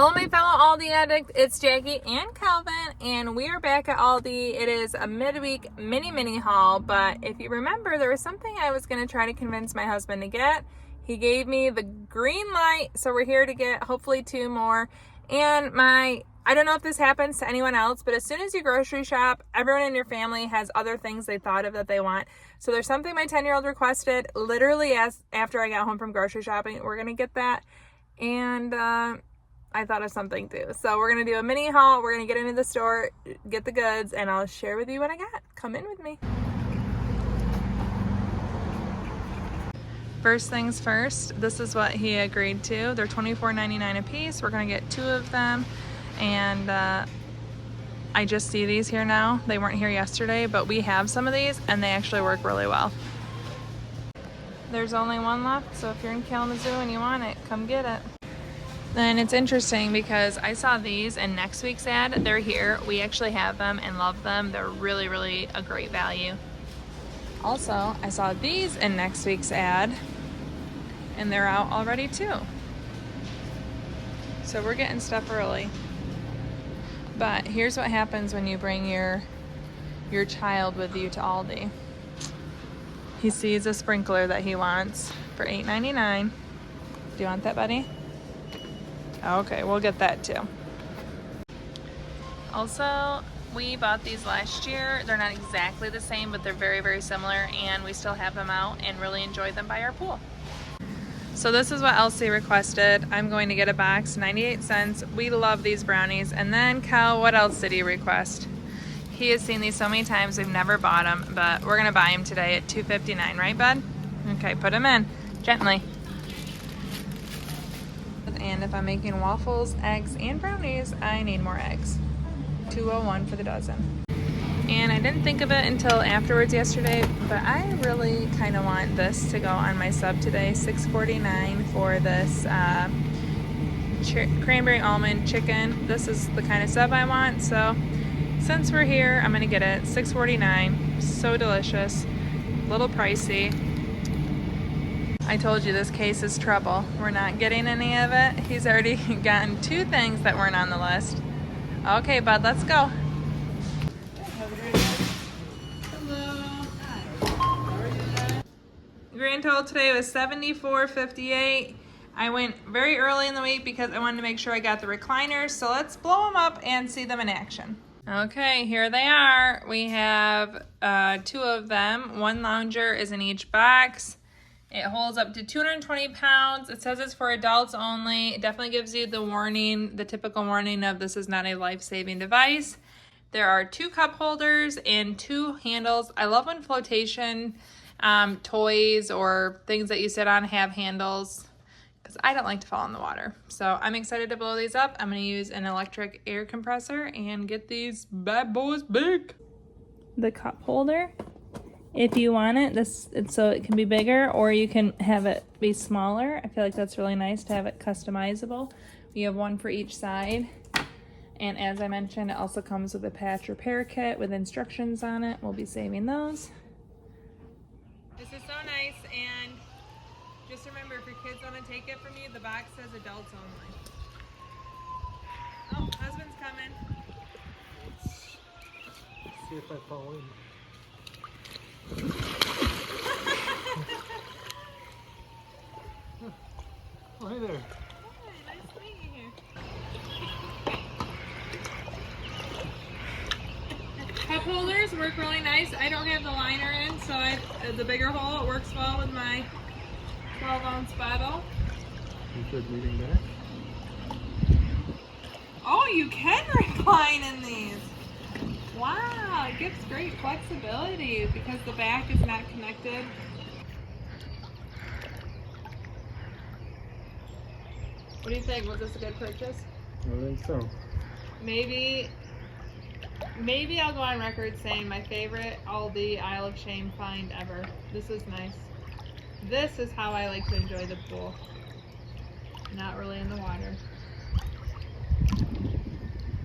Hello my fellow Aldi addict, it's Jackie and Calvin, and we are back at Aldi. It is a midweek mini haul, but if you remember, there was something I was going to try to convince my husband to get. He gave me the green light, so we're here to get hopefully 2 more. And I don't know if this happens to anyone else, but as soon as you grocery shop, everyone in your family has other things they thought of that they want. So there's something my 10-year-old requested literally after I got home from grocery shopping. We're going to get that. And I thought of something too. So we're going to do a mini haul. We're going to get into the store, get the goods, and I'll share with you what I got. Come in with me. First things first, this is what he agreed to. They're $24.99 a piece. We're going to get 2 of them. And I just see these here now. They weren't here yesterday, but we have some of these and they actually work really well. There's only 1 left, so if you're in Kalamazoo and you want it, come get it. And it's interesting because I saw these in next week's ad. They're here. We actually have them and love them. They're really a great value. Also, I saw these in next week's ad and they're out already too. So we're getting stuff early. But here's what happens when you bring your child with you to Aldi. He sees a sprinkler that he wants for $8.99. Do you want that, buddy? Okay, we'll get that too. Also, we bought these last year. They're not exactly the same, but they're very similar, and we still have them out and really enjoy them by our pool. So this is what Elsie requested. I'm going to get a box, 98 cents. We love these brownies. And then Cal, what else did he request? He has seen these so many times, we've never bought them, but we're gonna buy them today at $2.59, right, bud? Okay, put them in, gently. And if I'm making waffles, eggs, and brownies, I need more eggs. $2.01 for the dozen. And I didn't think of it until afterwards yesterday, but I really kind of want this to go on my sub today. $6.49 for this cranberry almond chicken. This is the kind of sub I want, so since we're here, I'm gonna get it. $6.49, so delicious, a little pricey. I told you this case is trouble. We're not getting any of it. He's already gotten 2 things that weren't on the list. Okay, bud, let's go. Hello. Hi. Grand total today was $74.58. I went very early in the week because I wanted to make sure I got the recliners. So let's blow them up and see them in action. Okay, here they are. We have 2 of them. 1 lounger is in each box. It holds up to 220 pounds. It says it's for adults only. It definitely gives you the warning, the typical warning of this is not a life-saving device. There are 2 cup holders and 2 handles. I love when flotation toys or things that you sit on have handles because I don't like to fall in the water. So I'm excited to blow these up. I'm gonna use an electric air compressor and get these bad boys big. The cup holder. If you want it, so it can be bigger, or you can have it be smaller. I feel like that's really nice to have it customizable. We have 1 for each side. And as I mentioned, it also comes with a patch repair kit with instructions on it. We'll be saving those. This is so nice, and just remember, if your kids want to take it from you, the box says adults only. Oh, husband's coming. Let's see if I fall in. Oh, hey there. Hi, nice to meet you here. Cup holders work really nice. I don't have the liner in, so the bigger hole, it works well with my 12-ounce bottle. You good leaning back? Oh, you can recline in these. Wow, it gives great flexibility because the back is not connected. What do you think? Was this a good purchase? I think so. Maybe I'll go on record saying my favorite Aldi Isle of Shame find ever. This is nice. This is how I like to enjoy the pool. Not really in the water.